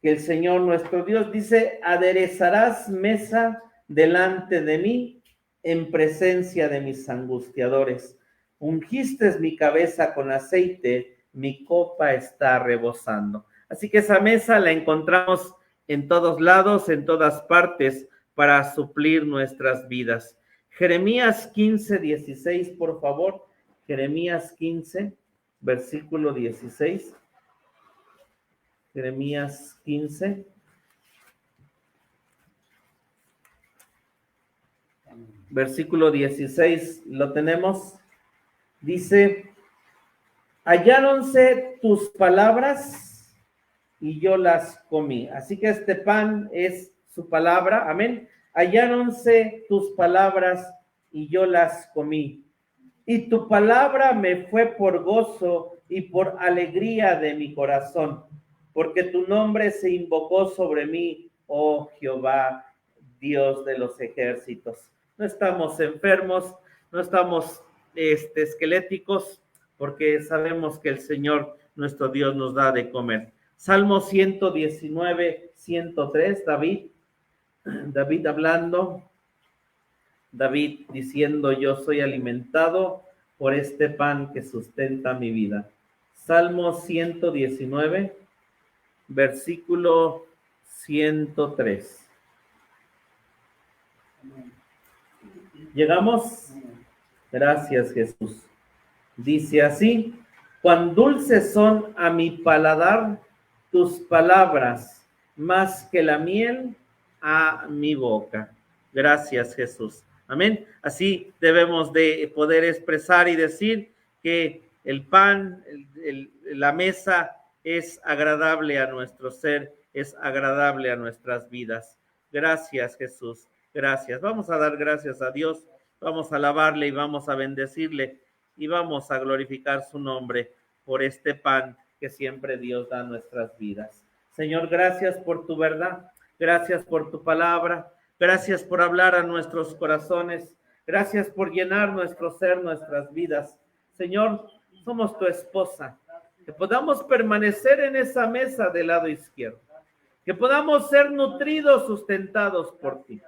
que el Señor nuestro Dios dice, aderezarás mesa delante de mí en presencia de mis angustiadores. Ungiste mi cabeza con aceite, mi copa está rebosando. Así que esa mesa la encontramos en todos lados, en todas partes, para suplir nuestras vidas. Jeremías 15:16, por favor. Jeremías 15, versículo 16. Jeremías 15. Versículo 16, ¿lo tenemos? Dice, halláronse tus palabras y yo las comí. Así que este pan es su palabra, amén. Halláronse tus palabras y yo las comí. Y tu palabra me fue por gozo y por alegría de mi corazón, porque tu nombre se invocó sobre mí, oh Jehová, Dios de los ejércitos. No estamos enfermos, no estamos esqueléticos, porque sabemos que el Señor, nuestro Dios, nos da de comer. Salmo 119:103, David hablando, David diciendo, yo soy alimentado por este pan que sustenta mi vida. Salmo 119, versículo 103. ¿Llegamos? Gracias, Jesús. Dice así, cuán dulces son a mi paladar tus palabras, más que la miel a mi boca. Gracias, Jesús. Amén. Así debemos de poder expresar y decir que el pan, la mesa es agradable a nuestro ser, es agradable a nuestras vidas. Gracias, Jesús. Gracias. Vamos a dar gracias a Dios, vamos a alabarle y vamos a bendecirle y vamos a glorificar su nombre por este pan que siempre Dios da a nuestras vidas. Señor, gracias por tu verdad, gracias por tu palabra, gracias por hablar a nuestros corazones, gracias por llenar nuestro ser, nuestras vidas. Señor, somos tu esposa, que podamos permanecer en esa mesa del lado izquierdo, que podamos ser nutridos, sustentados por ti,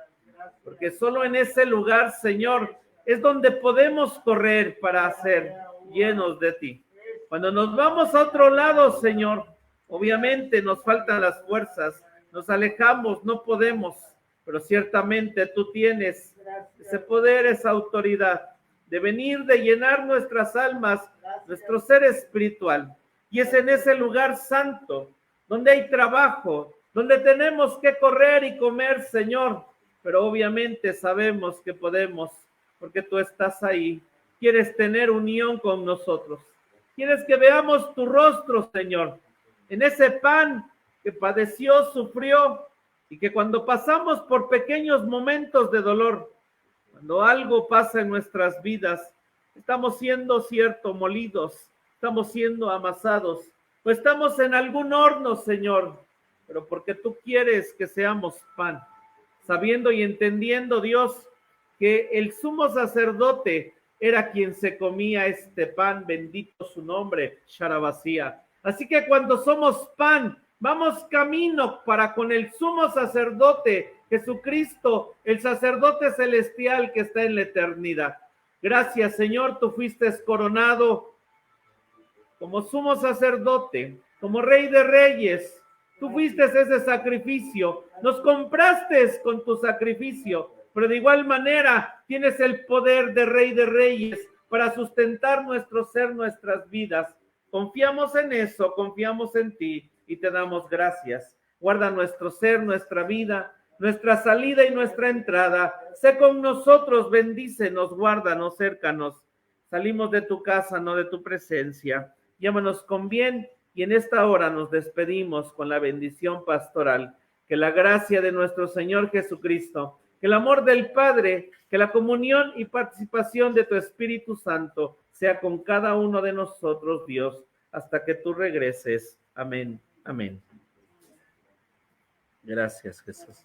porque solo en ese lugar, Señor, es donde podemos correr para ser llenos de ti. Cuando nos vamos a otro lado, Señor, obviamente nos faltan las fuerzas, nos alejamos, no podemos, pero ciertamente tú tienes ese poder, esa autoridad de venir, de llenar nuestras almas, nuestro ser espiritual. Y es en ese lugar santo, donde hay trabajo, donde tenemos que correr y comer, Señor, pero obviamente sabemos que podemos, porque tú estás ahí. Quieres tener unión con nosotros. Quieres que veamos tu rostro, Señor, en ese pan que padeció, sufrió, y que cuando pasamos por pequeños momentos de dolor, cuando algo pasa en nuestras vidas, estamos siendo molidos, estamos siendo amasados, o estamos en algún horno, Señor, pero porque tú quieres que seamos pan, sabiendo y entendiendo, Dios, que el sumo sacerdote era quien se comía este pan, bendito su nombre, Sharabasía. Así que cuando somos pan, vamos camino para con el sumo sacerdote, Jesucristo, el sacerdote celestial que está en la eternidad. Gracias, Señor, tú fuiste coronado como sumo sacerdote, como Rey de Reyes, Tú fuiste ese sacrificio, nos compraste con tu sacrificio, pero de igual manera tienes el poder de Rey de Reyes para sustentar nuestro ser, nuestras vidas. Confiamos en eso, confiamos en ti y te damos gracias. Guarda nuestro ser, nuestra vida, nuestra salida y nuestra entrada. Sé con nosotros, bendícenos, guárdanos, cércanos. Salimos de tu casa, no de tu presencia. Llámanos con bien y en esta hora nos despedimos con la bendición pastoral. Que la gracia de nuestro Señor Jesucristo, que el amor del Padre, que la comunión y participación de tu Espíritu Santo sea con cada uno de nosotros, Dios, hasta que tú regreses. Amén. Amén. Gracias, Jesús.